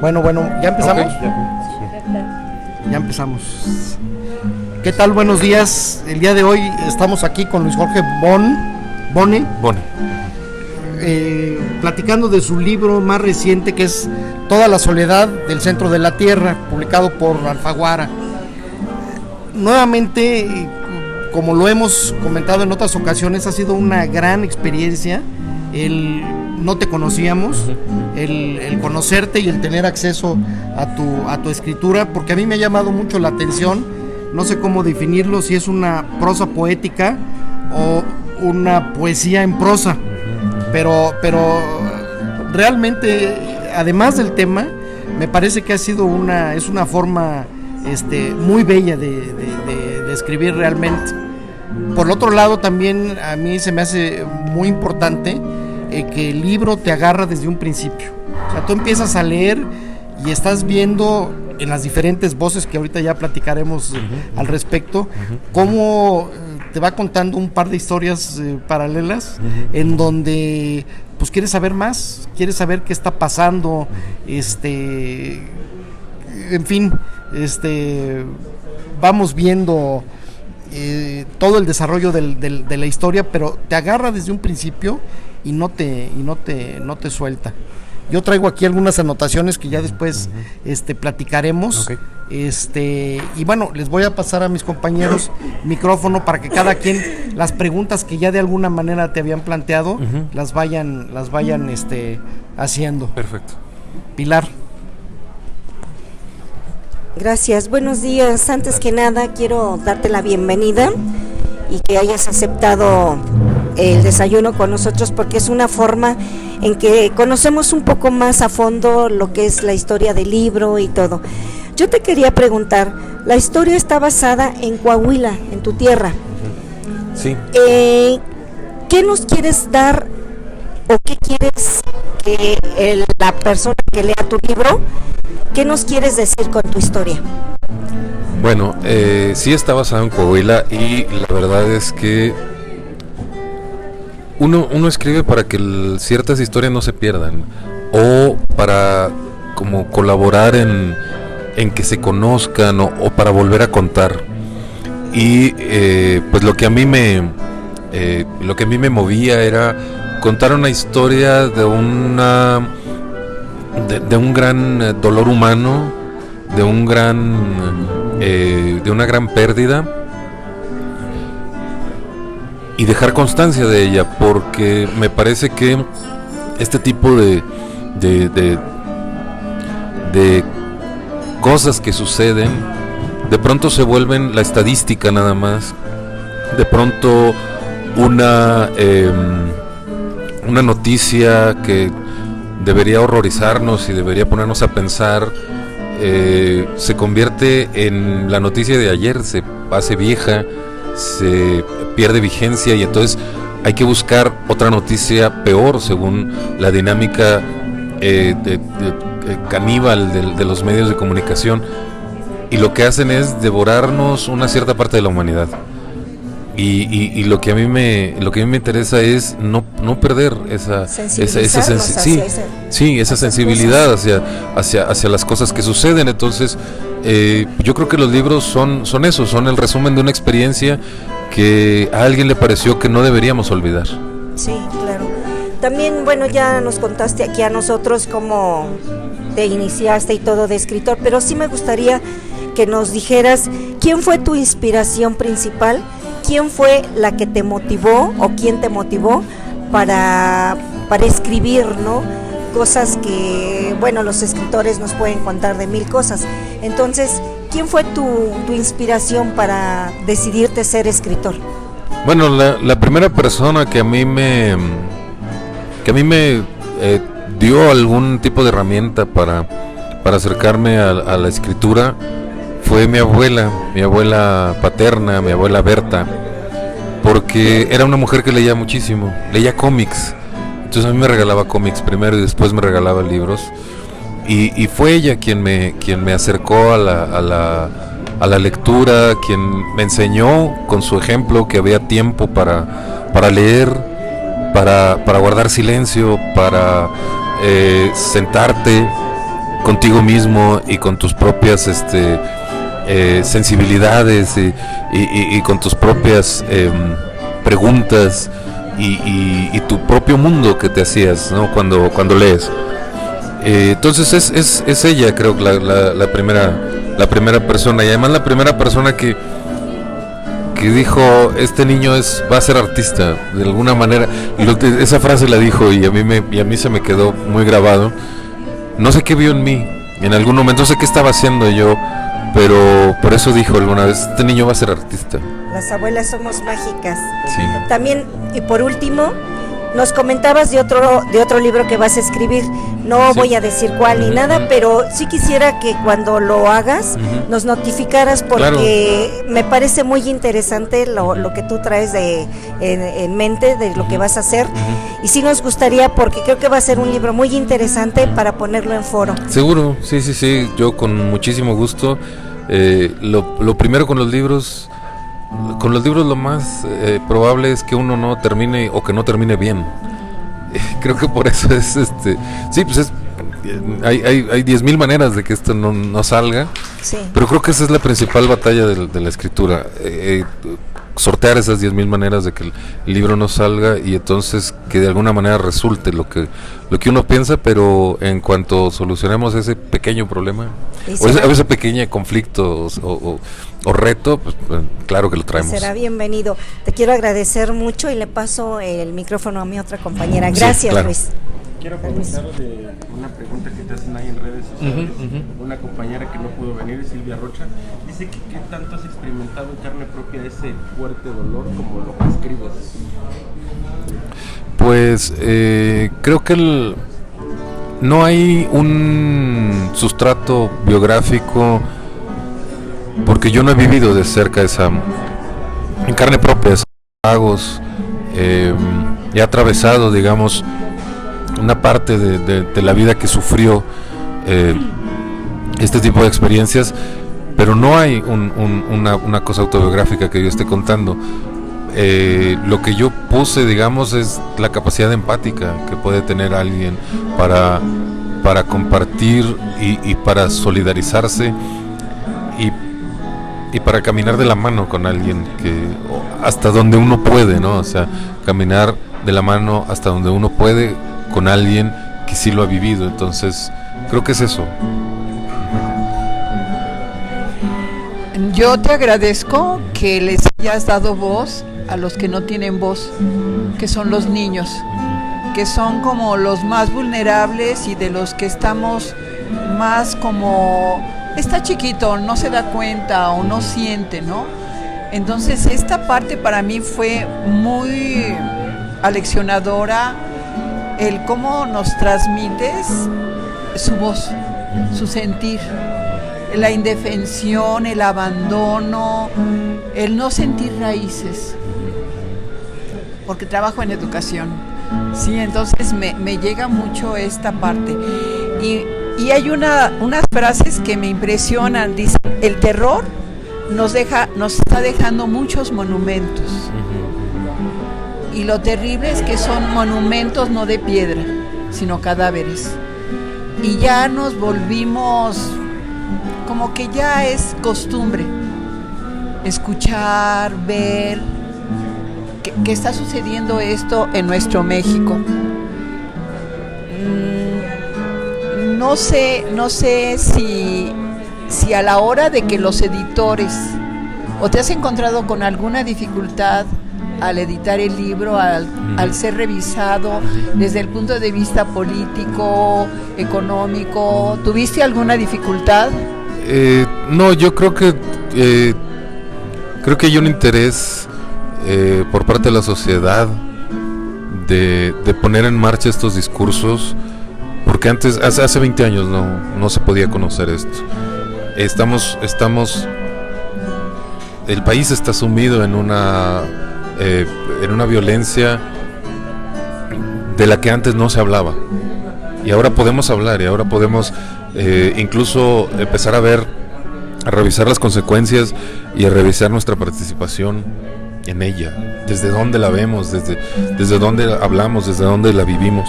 Bueno, ¿ya empezamos? Okay, Ya empezamos. ¿Qué tal? Buenos días. El día de hoy estamos aquí con Luis Jorge Bone, platicando de su libro más reciente, que es Toda la soledad del centro de la tierra, publicado por Alfaguara. Nuevamente, como lo hemos comentado en otras ocasiones, ha sido una gran experiencia. No te conocíamos, el conocerte y el tener acceso a tu escritura, porque a mí me ha llamado mucho la atención. No sé cómo definirlo, si es una prosa poética o una poesía en prosa, pero realmente, además del tema, me parece que es una forma muy bella de escribir realmente. Por el otro lado, también a mí se me hace muy importante que el libro te agarra desde un principio. O sea, tú empiezas a leer y estás viendo en las diferentes voces que ahorita ya platicaremos al respecto, cómo te va contando un par de historias paralelas, en donde pues quieres saber más, quieres saber qué está pasando, en fin, vamos viendo todo el desarrollo de la historia, pero te agarra desde un principio y no te suelta. Yo traigo aquí algunas anotaciones que ya después platicaremos. Okay. Y bueno, les voy a pasar a mis compañeros micrófono para que cada quien las preguntas que ya de alguna manera te habían planteado las vayan haciendo. Perfecto. Pilar. Gracias, buenos días. Antes que nada quiero darte la bienvenida y que hayas aceptado el desayuno con nosotros, porque es una forma en que conocemos un poco más a fondo lo que es la historia del libro y todo. Yo te quería preguntar, la historia está basada en Coahuila, en tu tierra. Sí. ¿Qué nos quieres dar o qué quieres que la persona que lea tu libro, qué nos quieres decir con tu historia? Bueno, sí está basado en Coahuila y la verdad es que uno escribe para que ciertas historias no se pierdan o para como colaborar en que se conozcan o para volver a contar. Y pues lo que a mí me movía era contar una historia de un gran dolor humano, de una gran pérdida, y dejar constancia de ella, porque me parece que este tipo de cosas que suceden de pronto se vuelven la estadística nada más, de pronto una noticia que debería horrorizarnos y debería ponernos a pensar, se convierte en la noticia de ayer, se hace vieja, se pierde vigencia y entonces hay que buscar otra noticia peor según la dinámica caníbal de los medios de comunicación, y lo que hacen es devorarnos una cierta parte de la humanidad. Y lo que a mí me interesa es no perder esa sensibilidad hacia las cosas que suceden. Entonces yo creo que los libros son eso, son el resumen de una experiencia que a alguien le pareció que no deberíamos olvidar. Sí, claro. También, bueno, ya nos contaste aquí a nosotros cómo te iniciaste y todo de escritor, pero sí me gustaría que nos dijeras quién fue tu inspiración principal. ¿Quién fue la que te motivó o quién te motivó para escribir, ¿no? Cosas que, bueno, los escritores nos pueden contar de mil cosas. Entonces, ¿quién fue tu inspiración para decidirte ser escritor? Bueno, la primera persona que a mí me dio algún tipo de herramienta para acercarme a la escritura fue mi abuela paterna, mi abuela Berta, porque era una mujer que leía muchísimo, leía cómics. Entonces a mí me regalaba cómics primero y después me regalaba libros, y fue ella quien me acercó a la lectura, quien me enseñó con su ejemplo que había tiempo para leer, para guardar silencio, para sentarte, contigo mismo y con tus propias sensibilidades y con tus propias preguntas y tu propio mundo que te hacías, ¿no? cuando lees. Entonces es ella, creo, la primera persona, y además la primera persona que dijo, este niño va a ser artista de alguna manera. Esa frase la dijo y a mí se me quedó muy grabado. No sé qué vio en mí en algún momento, no sé qué estaba haciendo yo, pero por eso dijo alguna vez, este niño va a ser artista. Las abuelas somos mágicas. Sí. También, y por último, nos comentabas de otro libro que vas a escribir. No voy a decir cuál ni nada, pero sí quisiera que cuando lo hagas nos notificaras, porque me parece muy interesante lo que tú traes en mente de lo que vas a hacer. Y sí nos gustaría, porque creo que va a ser un libro muy interesante para ponerlo en foro. Seguro, sí, yo con muchísimo gusto. Lo primero con los libros lo más probable es que uno no termine o que no termine bien. Creo que por eso es sí, pues hay 10,000 maneras de que esto no salga. Sí. Pero creo que esa es la principal batalla de la escritura, sortear esas 10,000 maneras de que el libro no salga, y entonces que de alguna manera resulte lo que uno piensa, pero en cuanto solucionemos ese pequeño problema o ese pequeño conflicto o reto, pues claro que lo traemos. Será bienvenido. Te quiero agradecer mucho y le paso el micrófono a mi otra compañera. Gracias, sí, claro. Luis. Quiero comentar de una pregunta que te hacen ahí en redes sociales. Una compañera que no pudo venir, Silvia Rocha, dice que ¿qué tanto has experimentado en carne propia ese fuerte dolor como lo que escribes? Pues creo que no hay un sustrato biográfico, porque yo no he vivido de cerca en carne propia esos tragos. He atravesado, digamos, una parte de la vida que sufrió este tipo de experiencias, pero no hay una cosa autobiográfica que yo esté contando. Lo que yo puse, digamos, es la capacidad empática que puede tener alguien para compartir y para solidarizarse y para caminar de la mano con alguien, que hasta donde uno puede, ¿no? O sea, caminar de la mano hasta donde uno puede con alguien que sí lo ha vivido. Entonces creo que es eso. Yo te agradezco que les hayas dado voz a los que no tienen voz, que son los niños, que son como los más vulnerables y de los que estamos más como, está chiquito, no se da cuenta o no siente, ¿no? Entonces esta parte para mí fue muy aleccionadora, el cómo nos transmites su voz, su sentir, la indefensión, el abandono, el no sentir raíces, porque trabajo en educación, sí, entonces me llega mucho esta parte. Y hay unas frases que me impresionan, dice, el terror nos está dejando muchos monumentos, y lo terrible es que son monumentos no de piedra, sino cadáveres, y ya nos volvimos como que ya es costumbre escuchar, ver que está sucediendo esto en nuestro México. No sé si a la hora de que los editores, o te has encontrado con alguna dificultad al editar el libro, al ser revisado desde el punto de vista político, económico, ¿tuviste alguna dificultad? No, yo creo que hay un interés por parte de la sociedad de poner en marcha estos discursos, porque antes, hace 20 años no se podía conocer esto. El país está sumido en una violencia de la que antes no se hablaba, y ahora podemos hablar, y ahora podemos incluso empezar a revisar las consecuencias y a revisar nuestra participación en ella, desde dónde la vemos, desde dónde hablamos, desde dónde la vivimos.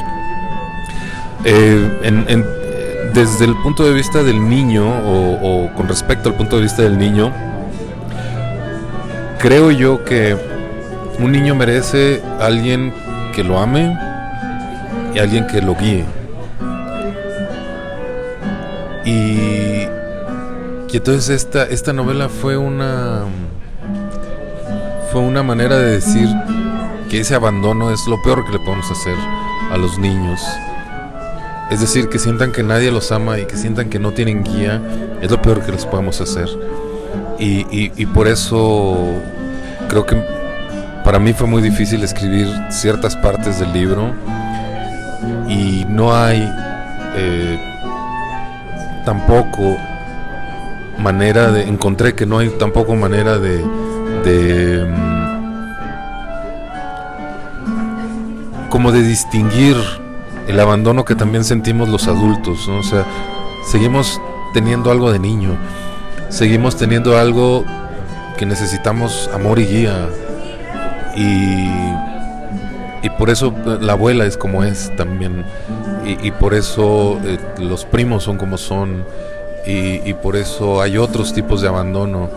desde el punto de vista del niño, o con respecto al punto de vista del niño, creo yo que un niño merece a alguien que lo ame y a alguien que lo guíe. Y entonces esta novela fue una manera de decir que ese abandono es lo peor que le podemos hacer a los niños. Es decir, que sientan que nadie los ama y que sientan que no tienen guía, es lo peor que les podemos hacer. Y por eso creo que para mí fue muy difícil escribir ciertas partes del libro, y no hay tampoco manera de... Encontré que no hay tampoco manera de como de distinguir el abandono que también sentimos los adultos, ¿no? O sea, seguimos teniendo algo de niño, seguimos teniendo algo que necesitamos amor y guía, y por eso la abuela es como es también, y por eso los primos son como son, y por eso hay otros tipos de abandono,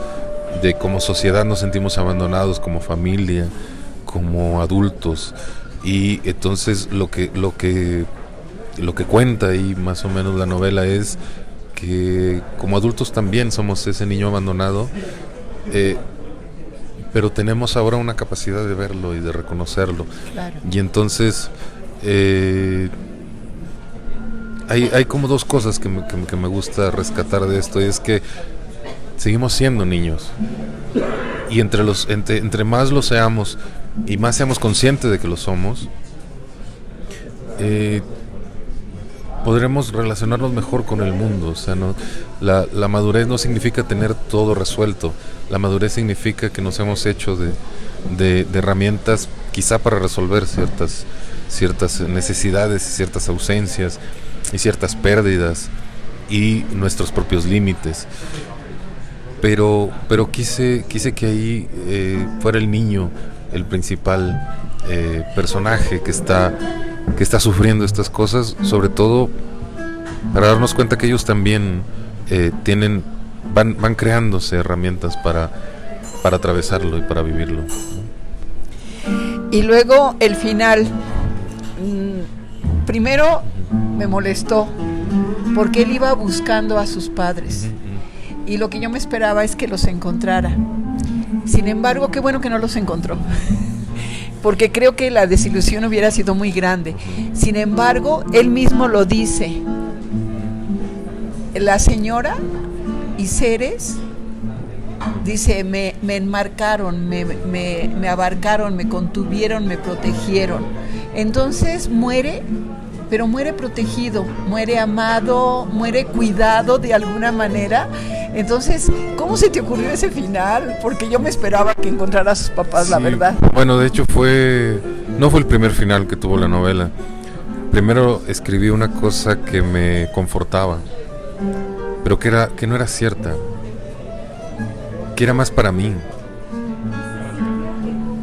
de como sociedad nos sentimos abandonados, como familia, como adultos. Y entonces lo que cuenta ahí más o menos la novela es que como adultos también somos ese niño abandonado, pero tenemos ahora una capacidad de verlo y de reconocerlo. Claro. Y entonces hay como dos cosas que me gusta rescatar de esto, y es que seguimos siendo niños, y entre más lo seamos y más seamos conscientes de que lo somos, podremos relacionarnos mejor con el mundo. O sea, la madurez no significa tener todo resuelto. La madurez significa que nos hemos hecho de herramientas quizá para resolver ciertas necesidades y ciertas ausencias y ciertas pérdidas y nuestros propios límites. Pero quise que ahí fuera el niño el principal personaje que está sufriendo estas cosas, sobre todo para darnos cuenta que ellos también van creándose herramientas para atravesarlo y para vivirlo. Y luego el final, primero me molestó porque él iba buscando a sus padres, y lo que yo me esperaba es que los encontrara. Sin embargo, qué bueno que no los encontró, porque creo que la desilusión hubiera sido muy grande. Sin embargo, él mismo lo dice: la señora y Ceres, dice, me enmarcaron, me abarcaron, me contuvieron, me protegieron. Entonces muere, pero muere protegido, muere amado, muere cuidado de alguna manera. Entonces, ¿cómo se te ocurrió ese final? Porque yo me esperaba que encontrara a sus papás, sí, la verdad. Bueno, de hecho no fue el primer final que tuvo la novela. Primero escribí una cosa que me confortaba, pero que no era cierta, que era más para mí.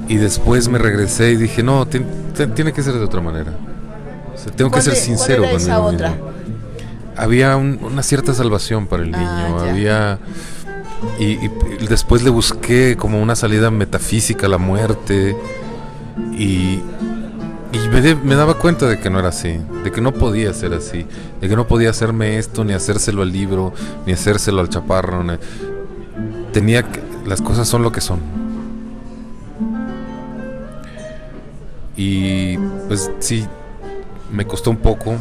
Y después me regresé y dije, no, tiene que ser de otra manera. O sea, tengo que ser sincero conmigo mismo. Otra? Había una cierta salvación para el niño, había... Y después le busqué como una salida metafísica a la muerte, y me daba cuenta de que no era así, de que no podía ser así, de que no podía hacerme esto, ni hacérselo al libro, ni hacérselo al chaparro. Las cosas son lo que son. Y pues sí, me costó un poco.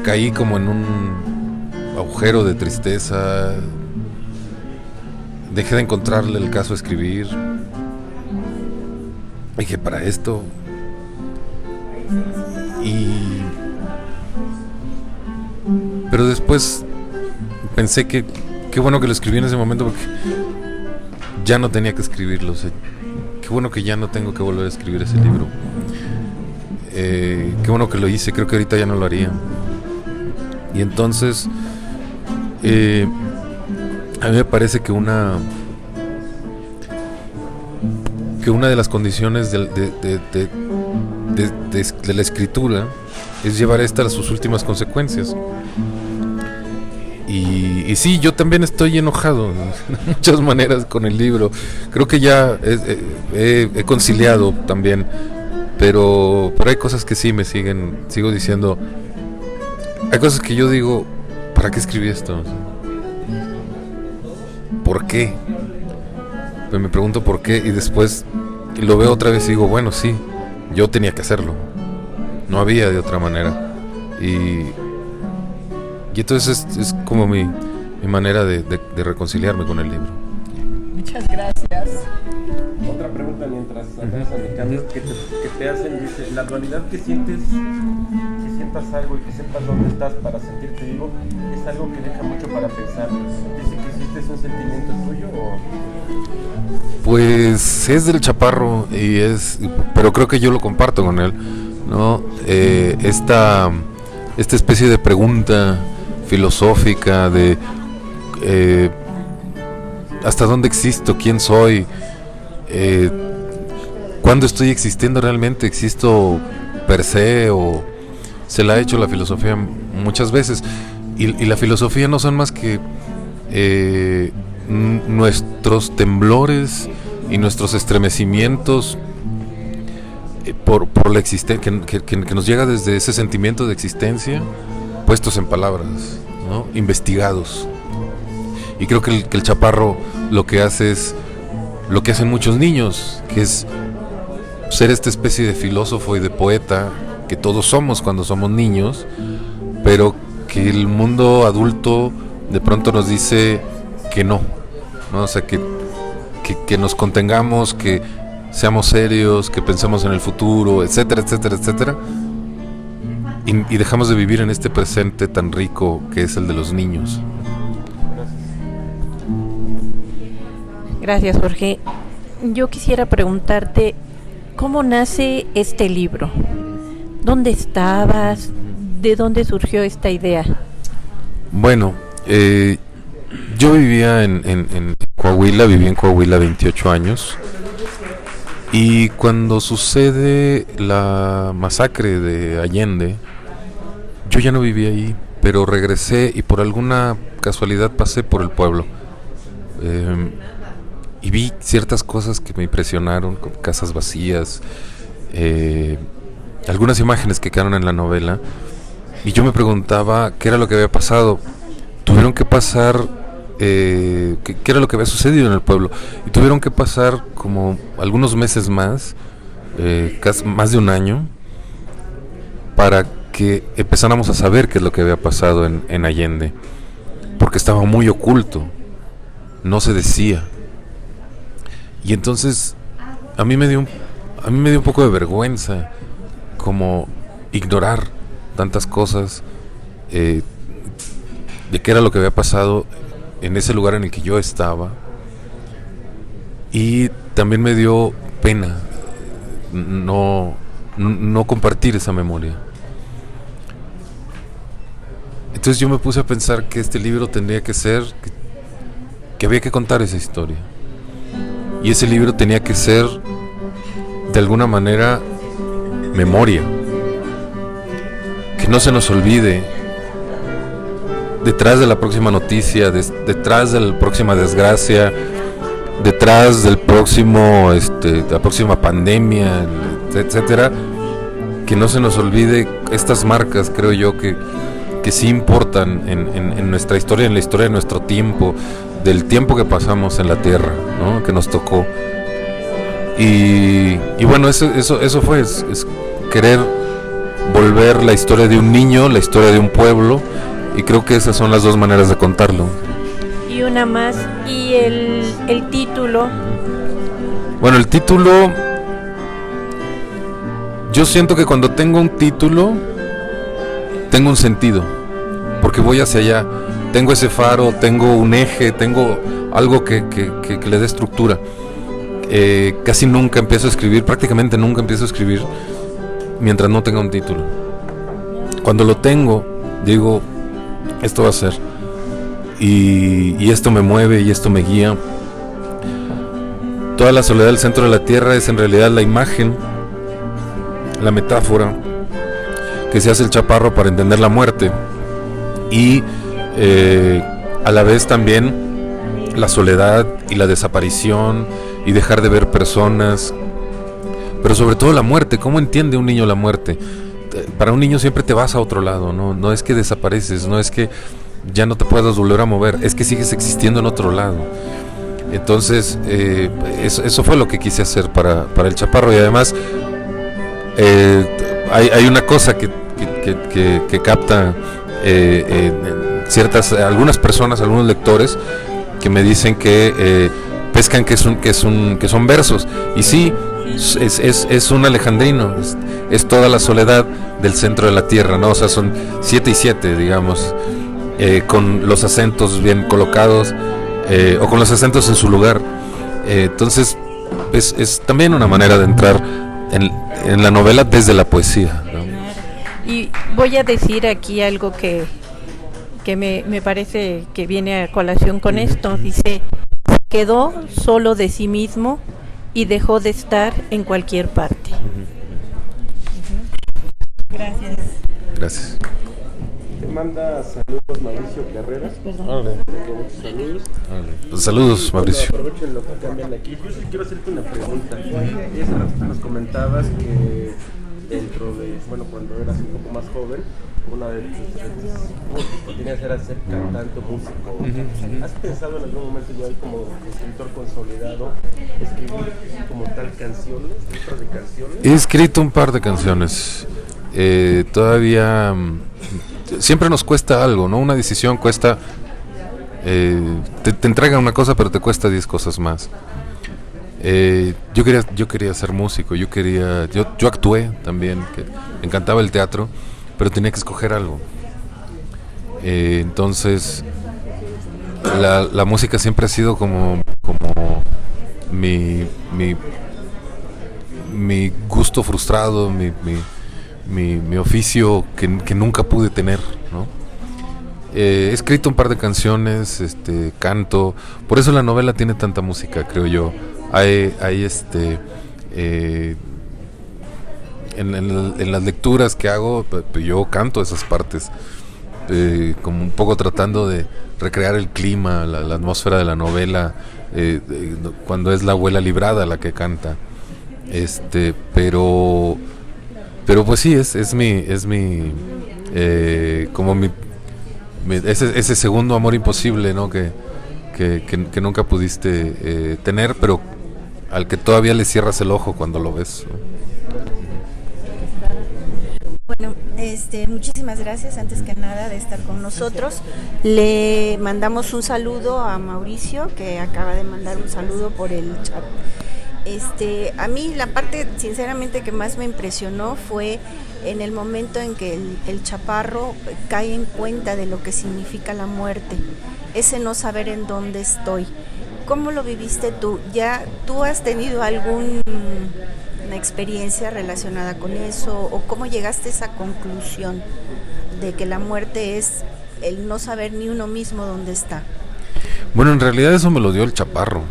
Caí como en un agujero de tristeza. Dejé de encontrarle el caso a escribir. Dije, para esto. Pero después pensé que qué bueno que lo escribí en ese momento, porque ya no tenía que escribirlo. O sea, qué bueno que ya no tengo que volver a escribir ese libro. Qué bueno que lo hice. Creo que ahorita ya no lo haría. Y entonces a mí me parece que una de las condiciones de la escritura es llevar esta a sus últimas consecuencias. Y sí, yo también estoy enojado de muchas maneras con el libro. Creo que ya he conciliado también, pero hay cosas que sí sigo diciendo. Hay cosas que yo digo, ¿para qué escribí esto? ¿Por qué? Pues me pregunto por qué, y después lo veo otra vez y digo, bueno, sí, yo tenía que hacerlo. No había de otra manera. Y entonces es como mi manera de reconciliarme con el libro. Muchas gracias. Otra pregunta mientras andas platicando que te hacen, dice, la dualidad que sientes, que sientas algo y que sepas dónde estás para sentirte vivo, es algo que deja mucho para pensar. Dice que si este es un sentimiento tuyo o... Pues es del Chaparro pero creo que yo lo comparto con él, ¿no? Esta especie de pregunta filosófica de hasta dónde existo, quién soy, cuándo estoy existiendo realmente, existo per se, o se la ha hecho la filosofía muchas veces, y la filosofía no son más que nuestros temblores y nuestros estremecimientos por la existencia que nos llega desde ese sentimiento de existencia puestos en palabras, ¿no? Investigados. Y creo que el Chaparro lo que hace es lo que hacen muchos niños, que es ser esta especie de filósofo y de poeta que todos somos cuando somos niños, pero que el mundo adulto de pronto nos dice que no, ¿no? O sea, que nos contengamos, que seamos serios, que pensemos en el futuro, etcétera, etcétera, etcétera, y dejamos de vivir en este presente tan rico que es el de los niños. Gracias, Jorge. Yo quisiera preguntarte, ¿cómo nace este libro? ¿Dónde estabas? ¿De dónde surgió esta idea? Bueno, yo vivía en Coahuila, viví en Coahuila 28 años, y cuando sucede la masacre de Allende, yo ya no vivía ahí, pero regresé y por alguna casualidad pasé por el pueblo. Y vi ciertas cosas que me impresionaron, como casas vacías, algunas imágenes que quedaron en la novela, y yo me preguntaba qué era lo que había pasado. Tuvieron que pasar, qué era lo que había sucedido en el pueblo, y tuvieron que pasar como algunos meses más, casi más de un año, para que empezáramos a saber qué es lo que había pasado en Allende, porque estaba muy oculto, no se decía. Y entonces a mí me dio un poco de vergüenza como ignorar tantas cosas, de qué era lo que había pasado en ese lugar en el que yo estaba, y también me dio pena no compartir esa memoria. Entonces yo me puse a pensar que este libro tendría que ser, que había que contar esa historia. Y ese libro tenía que ser, de alguna manera, memoria. Que no se nos olvide, detrás de la próxima noticia, detrás de la próxima desgracia, detrás del próximo, la próxima pandemia, etcétera, que no se nos olvide estas marcas, creo yo, que sí importan en nuestra historia, en la historia de nuestro tiempo, del tiempo que pasamos en la tierra, ¿no? Que nos tocó. Y bueno, eso fue, es querer volver la historia de un niño, la historia de un pueblo, y creo que esas son las dos maneras de contarlo. Y una más, y el título. Bueno, el título, yo siento que cuando tengo un título tengo un sentido, porque voy hacia allá, tengo ese faro, tengo un eje, tengo algo que le dé estructura. Casi nunca empiezo a escribir, prácticamente nunca empiezo a escribir mientras no tenga un título. Cuando lo tengo, digo, esto va a ser, y esto me mueve y esto me guía. Toda la soledad del centro de la tierra es en realidad la imagen, la metáfora que se hace el chaparro para entender la muerte y a la vez también la soledad y la desaparición y dejar de ver personas, pero sobre todo la muerte. ¿Cómo entiende un niño la muerte? Para un niño siempre te vas a otro lado, no es que desapareces, no es que ya no te puedas volver a mover, es que sigues existiendo en otro lado. Entonces eso fue lo que quise hacer para el chaparro. Y además hay una cosa que capta algunas personas, algunos lectores que me dicen que pescan que son versos, y sí, es un alejandrino, es toda la soledad del centro de la tierra, ¿no? O sea, son 7 y 7, digamos, con los acentos bien colocados, o con los acentos en su lugar. Entonces es también una manera de entrar en la novela desde la poesía, ¿no? Y voy a decir aquí algo que me parece que viene a colación con esto. Dice: quedó solo de sí mismo y dejó de estar en cualquier parte. Gracias. Gracias. Te manda saludos Mauricio Carreras. Saludos. Pues saludos, Mauricio. Aprovechen lo que cambian aquí. Yo sí quiero hacerte una pregunta. Hace rato nos comentabas que dentro de, cuando eras un poco más joven, una de tus retos tenías era ser cantante o músico. ¿Has pensado en algún momento ya como escritor consolidado escribir como tal canciones, letras de canciones? He escrito un par de canciones. Todavía siempre nos cuesta algo, ¿no? Una decisión cuesta, te entrega una cosa, pero te cuesta 10 cosas más. Yo quería ser músico, yo actué también, que me encantaba el teatro, pero tenía que escoger algo. Entonces la música siempre ha sido como mi gusto frustrado, mi oficio que nunca pude tener, ¿no? He escrito un par de canciones, canto, por eso la novela tiene tanta música, creo yo. Hay en las lecturas que hago, yo canto esas partes, como un poco tratando de recrear el clima, la atmósfera de la novela, cuando es la abuela librada la que canta, pero pues sí, es mi como ese segundo amor imposible, ¿no? que nunca pudiste tener, pero al que todavía le cierras el ojo cuando lo ves, ¿no? Bueno, muchísimas gracias antes que nada de estar con nosotros. Le mandamos un saludo a Mauricio, que acaba de mandar un saludo por el chat. A mí la parte sinceramente que más me impresionó fue en el momento en que el chaparro cae en cuenta de lo que significa la muerte, ese no saber en dónde estoy. ¿Cómo lo viviste tú? ¿Ya tú has tenido alguna experiencia relacionada con eso? ¿O cómo llegaste a esa conclusión de que la muerte es el no saber ni uno mismo dónde está? Bueno, en realidad eso me lo dio el chaparro.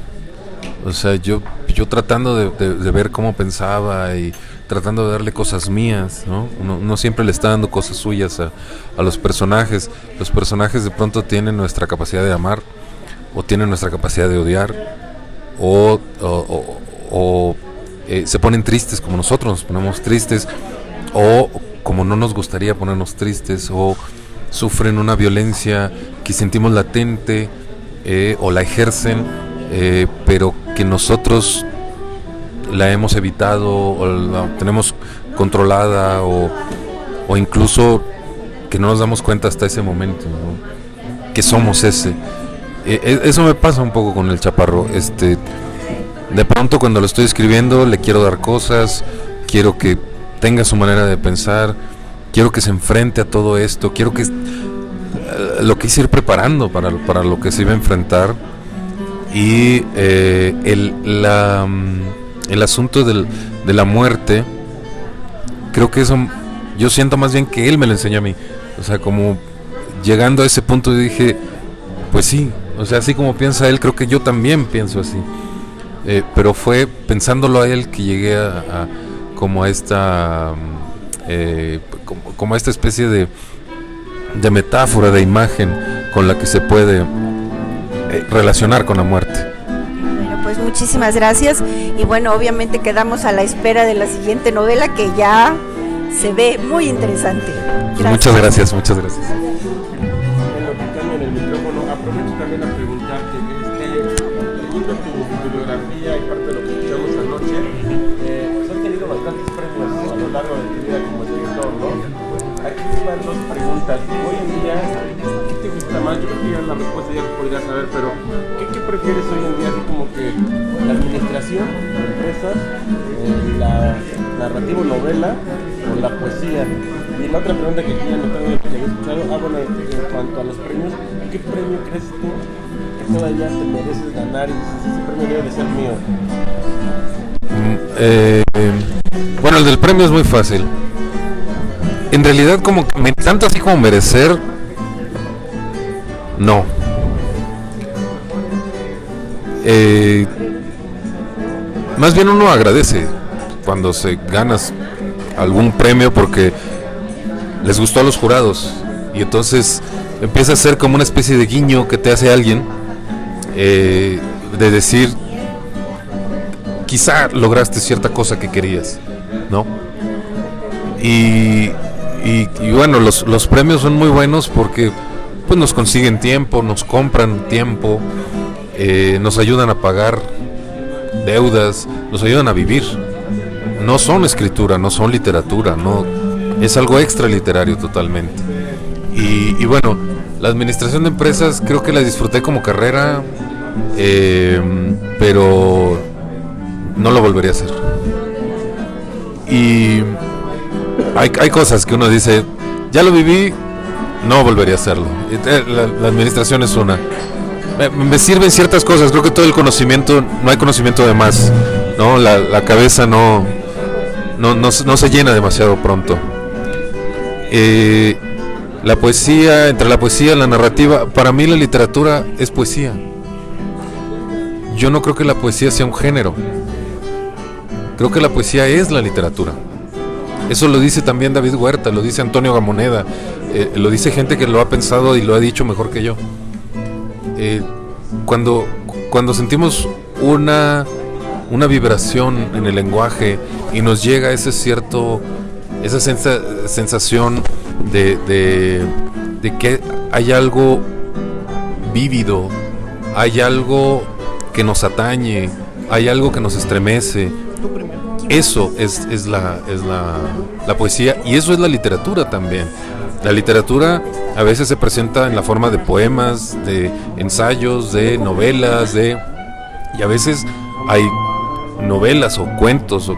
O sea, yo tratando de ver cómo pensaba y tratando de darle cosas mías, ¿no? Uno siempre le está dando cosas suyas a los personajes. Los personajes de pronto tienen nuestra capacidad de amar, o tienen nuestra capacidad de odiar, o se ponen tristes como nosotros nos ponemos tristes, o como no nos gustaría ponernos tristes, o sufren una violencia que sentimos latente, o la ejercen, pero que nosotros la hemos evitado o la tenemos controlada, o incluso que no nos damos cuenta hasta ese momento, ¿no? Que somos ese. Eso me pasa un poco con el chaparro. De pronto cuando lo estoy escribiendo le quiero dar cosas, quiero que tenga su manera de pensar, quiero que se enfrente a todo esto, quiero que lo quise ir preparando para lo que se iba a enfrentar. Y el asunto de la muerte, creo que eso yo siento más bien que él me lo enseñó a mí. O sea, como llegando a ese punto dije, pues sí, o sea, así como piensa él, creo que yo también pienso así. Pero fue pensándolo a él que llegué como a esta como esta especie de metáfora, de imagen con la que se puede relacionar con la muerte. Bueno, pues muchísimas gracias y bueno, obviamente quedamos a la espera de la siguiente novela que ya se ve muy interesante. Pues muchas gracias, muchas gracias. En lo que cambia en el micrófono, aprovecho también a preguntarte, leyendo tu bibliografía y parte de lo que escuchamos anoche, pues has tenido bastantes premios a lo largo de tu vida como escritor, ¿no? Aquí van dos preguntas. Hoy en día, ¿qué te gusta más? Yo creo que ya la respuesta ya se podría saber, pero ¿qué prefieres hoy en día? Así como que la administración de empresas, la narrativa o novela o la poesía. Y la otra pregunta que aquí ya no tengo que había escuchado, bueno, en cuanto a los premios, ¿qué premio crees tú que todavía te mereces ganar y dices, ese premio debe de ser mío? Bueno, el del premio es muy fácil. En realidad, como tanto así como merecer, no. Más bien uno agradece cuando se ganas algún premio porque les gustó a los jurados y entonces empieza a ser como una especie de guiño que te hace alguien, de decir, quizá lograste cierta cosa que querías, ¿no? Y bueno, los premios son muy buenos porque pues nos consiguen tiempo, nos compran tiempo, nos ayudan a pagar deudas, nos ayudan a vivir. No son escritura, no son literatura, no, es algo extra literario totalmente. Y bueno, la administración de empresas creo que la disfruté como carrera, pero no lo volvería a hacer. Y hay cosas que uno dice, ya lo viví, no volvería a hacerlo. La administración es una. Me sirven ciertas cosas, creo que todo el conocimiento, no hay conocimiento de más, ¿no? La cabeza no se llena demasiado pronto. La poesía, entre la poesía y la narrativa, para mí la literatura es poesía. Yo no creo que la poesía sea un género. Creo que la poesía es la literatura. Eso lo dice también David Huerta, lo dice Antonio Gamoneda, lo dice gente que lo ha pensado y lo ha dicho mejor que yo. Cuando sentimos una vibración en el lenguaje y nos llega esa sensación de que hay algo vívido, hay algo que nos atañe, hay algo que nos estremece, eso es la poesía y eso es la literatura también. La literatura a veces se presenta en la forma de poemas, de ensayos, de novelas, y a veces hay novelas o cuentos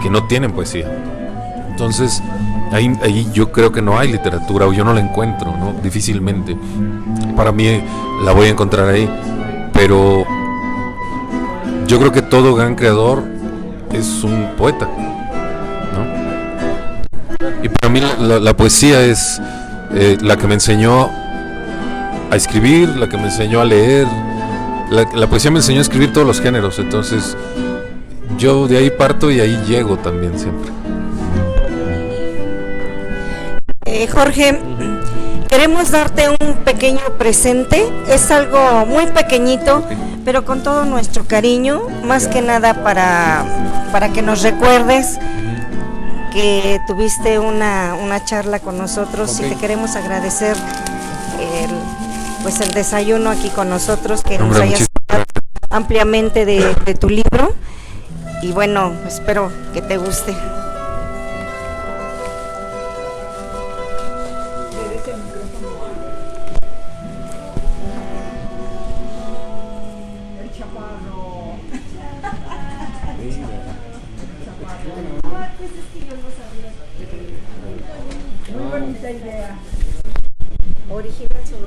que no tienen poesía. Entonces, ahí yo creo que no hay literatura, o yo no la encuentro, ¿no? Difícilmente. Para mí la voy a encontrar ahí, pero yo creo que todo gran creador es un poeta, ¿no? Y para mí la poesía es la que me enseñó a escribir, la que me enseñó a leer. La poesía me enseñó a escribir todos los géneros, entonces yo de ahí parto y ahí llego también siempre. Jorge, queremos darte un pequeño presente, es algo muy pequeñito, pero con todo nuestro cariño, más que nada para que nos recuerdes que tuviste una charla con nosotros, y te queremos agradecer el desayuno aquí con nosotros, que nos hayas hablado ampliamente de tu libro, y bueno, espero que te guste.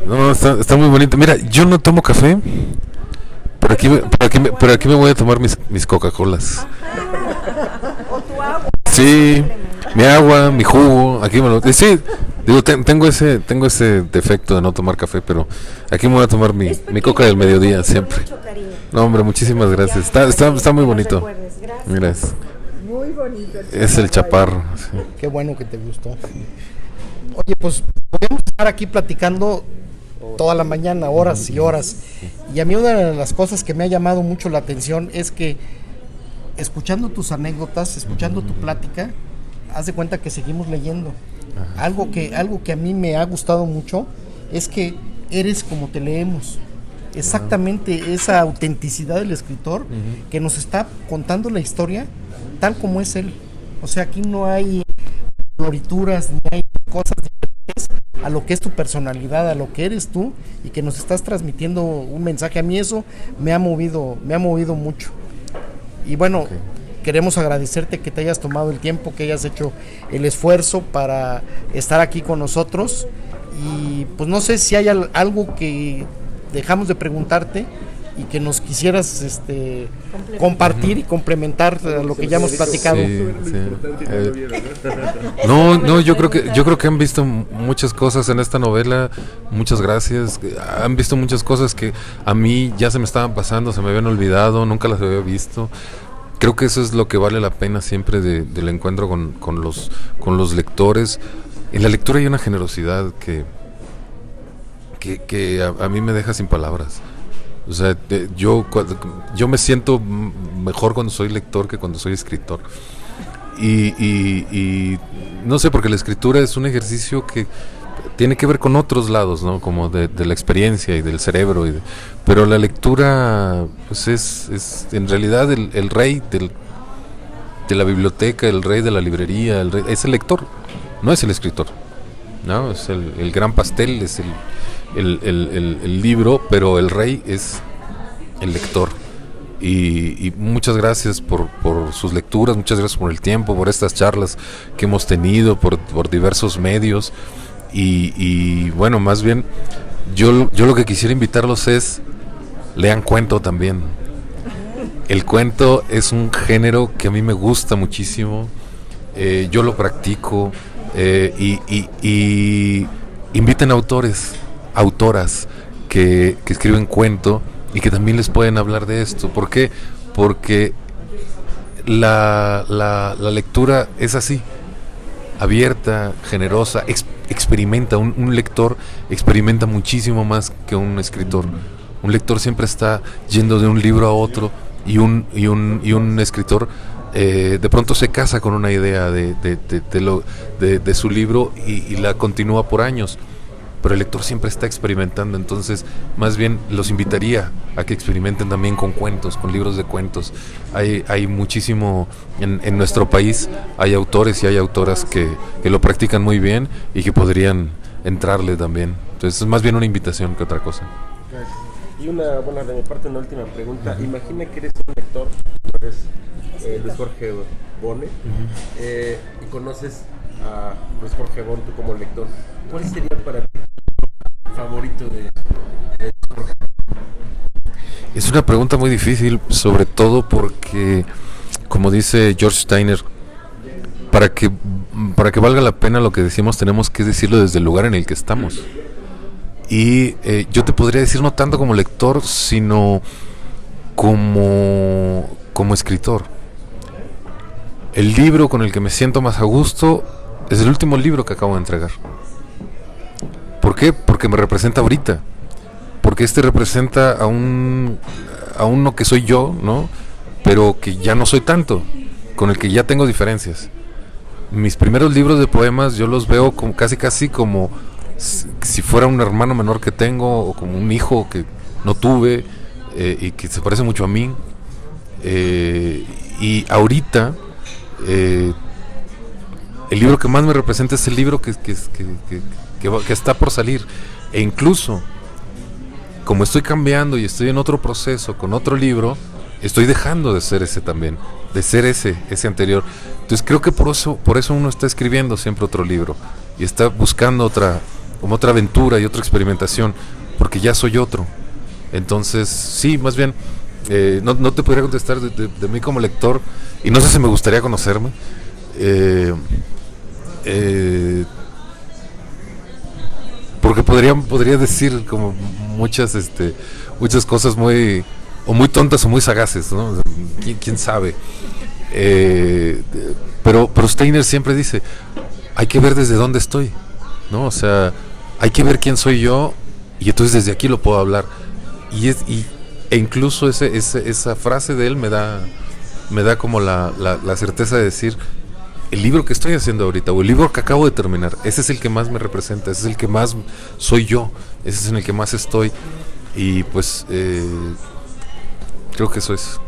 No, está muy bonito. Mira, yo no tomo café, pero aquí me voy a tomar mis Coca-Colas. O tu agua. Sí, mi agua, mi jugo, aquí me lo... Sí, digo, tengo ese defecto de no tomar café, pero aquí me voy a tomar mi Coca del mediodía siempre. No, hombre, muchísimas gracias. Está muy bonito. Gracias. Muy bonito. Es el chaparro. Sí. Qué bueno que te gustó. Oye, pues podemos estar aquí platicando toda la mañana, horas y horas. Y a mí una de las cosas que me ha llamado mucho la atención es que escuchando tus anécdotas, escuchando tu plática, haz de cuenta que seguimos leyendo. Algo que a mí me ha gustado mucho es que eres como te leemos. Exactamente esa autenticidad del escritor que nos está contando la historia tal como es él. O sea, aquí no hay florituras, ni hay cosas diferentes a lo que es tu personalidad, a lo que eres tú, y que nos estás transmitiendo un mensaje. A mí eso me ha movido mucho. Y bueno, queremos agradecerte que te hayas tomado el tiempo, que hayas hecho el esfuerzo para estar aquí con nosotros. Y pues no sé si hay algo que dejamos de preguntarte y que nos quisieras compartir y complementar lo que ya hemos platicado. No, yo creo que han visto muchas cosas en esta novela. Muchas gracias. Han visto muchas cosas que a mí ya se me estaban pasando, se me habían olvidado, nunca las había visto. Creo que eso es lo que vale la pena siempre del encuentro con los lectores. En la lectura hay una generosidad que a mí me deja sin palabras. O sea, yo me siento mejor cuando soy lector que cuando soy escritor. Y no sé, porque la escritura es un ejercicio que tiene que ver con otros lados, ¿no? Como de la experiencia y del cerebro. Pero la lectura, pues es en realidad el rey de la biblioteca, el rey de la librería, es el lector, no es el escritor, ¿no? Es el gran pastel, es el libro, pero el rey es el lector. Y muchas gracias por sus lecturas, muchas gracias por el tiempo, por estas charlas que hemos tenido, por diversos medios. Y bueno, más bien yo lo que quisiera invitarlos es: lean cuento también. El cuento es un género que a mí me gusta muchísimo, yo lo practico, y inviten autoras que escriben cuento y que también les pueden hablar de esto. ¿Por qué? Porque la lectura es así, abierta, generosa, experimenta. Un lector experimenta muchísimo más que un escritor. Un lector siempre está yendo de un libro a otro, y un escritor de pronto se casa con una idea de su libro y la continúa por años. Pero el lector siempre está experimentando. Entonces, más bien los invitaría a que experimenten también con cuentos, con libros de cuentos. Hay muchísimo en nuestro país, hay autores y hay autoras que lo practican muy bien y que podrían entrarle también. Entonces, es más bien una invitación que otra cosa. Gracias. Y de mi parte, una última pregunta. Imagina que eres un lector, eres Luis Jorge Bone, y conoces a Luis Jorge Bone, tú como lector. ¿Cuál sería para ti el favorito de Jorge? Es una pregunta muy difícil, sobre todo porque, como dice George Steiner, para que valga la pena lo que decimos, tenemos que decirlo desde el lugar en el que estamos. Y yo te podría decir, no tanto como lector, sino como escritor. El libro con el que me siento más a gusto es el último libro que acabo de entregar. ¿Por qué? Porque me representa ahorita. Porque representa a uno que soy yo, ¿no? Pero que ya no soy tanto, con el que ya tengo diferencias. Mis primeros libros de poemas yo los veo como casi como si fuera un hermano menor que tengo, o como un hijo que no tuve, y que se parece mucho a mí. Y ahorita el libro que más me representa es el libro que está por salir. E incluso, como estoy cambiando y estoy en otro proceso con otro libro, estoy dejando de ser ese también, de ser ese anterior. Entonces creo que por eso uno está escribiendo siempre otro libro y está buscando otra aventura y otra experimentación, porque ya soy otro. Entonces sí, más bien no te podría contestar de mí como lector, y no sé si me gustaría conocerme. Porque podría decir como muchas cosas muy tontas o muy sagaces, ¿no? ¿Quién sabe? Pero Steiner siempre dice, hay que ver desde dónde estoy, ¿no? O sea, hay que ver quién soy yo y entonces desde aquí lo puedo hablar. E incluso esa frase de él me da como la certeza de decir, el libro que estoy haciendo ahorita o el libro que acabo de terminar, ese es el que más me representa, ese es el que más soy yo, ese es en el que más estoy. Y pues creo que eso es.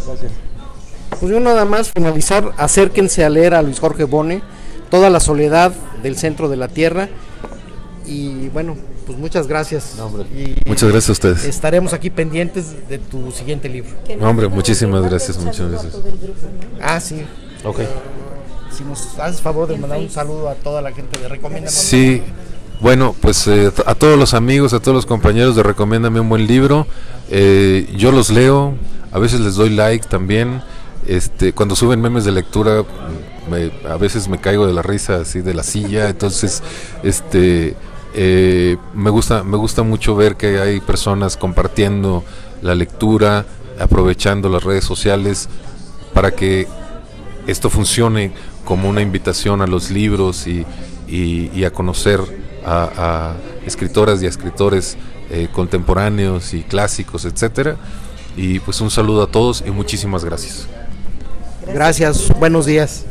Gracias. Pues yo nada más finalizar, acérquense a leer a Luis Jorge Bone, Toda la soledad del centro de la tierra. Y bueno, pues muchas gracias. No, hombre. Y muchas gracias a ustedes. estaremos aquí pendientes de tu siguiente libro. No, hombre, muchísimas gracias, muchas gracias. Ah, sí. Ok. Si nos haces favor de mandar un saludo a toda la gente de Recomiéndame. Sí, bueno, pues a todos los amigos, a todos los compañeros de Recomiéndame un buen libro. Yo los leo, a veces les doy like también. Cuando suben memes de lectura, a veces me caigo de la risa así de la silla. Entonces, me gusta mucho ver que hay personas compartiendo la lectura, aprovechando las redes sociales para que esto funcione como una invitación a los libros y a conocer a escritoras y a escritores contemporáneos y clásicos, etcétera. Y pues un saludo a todos y muchísimas gracias. Gracias, buenos días.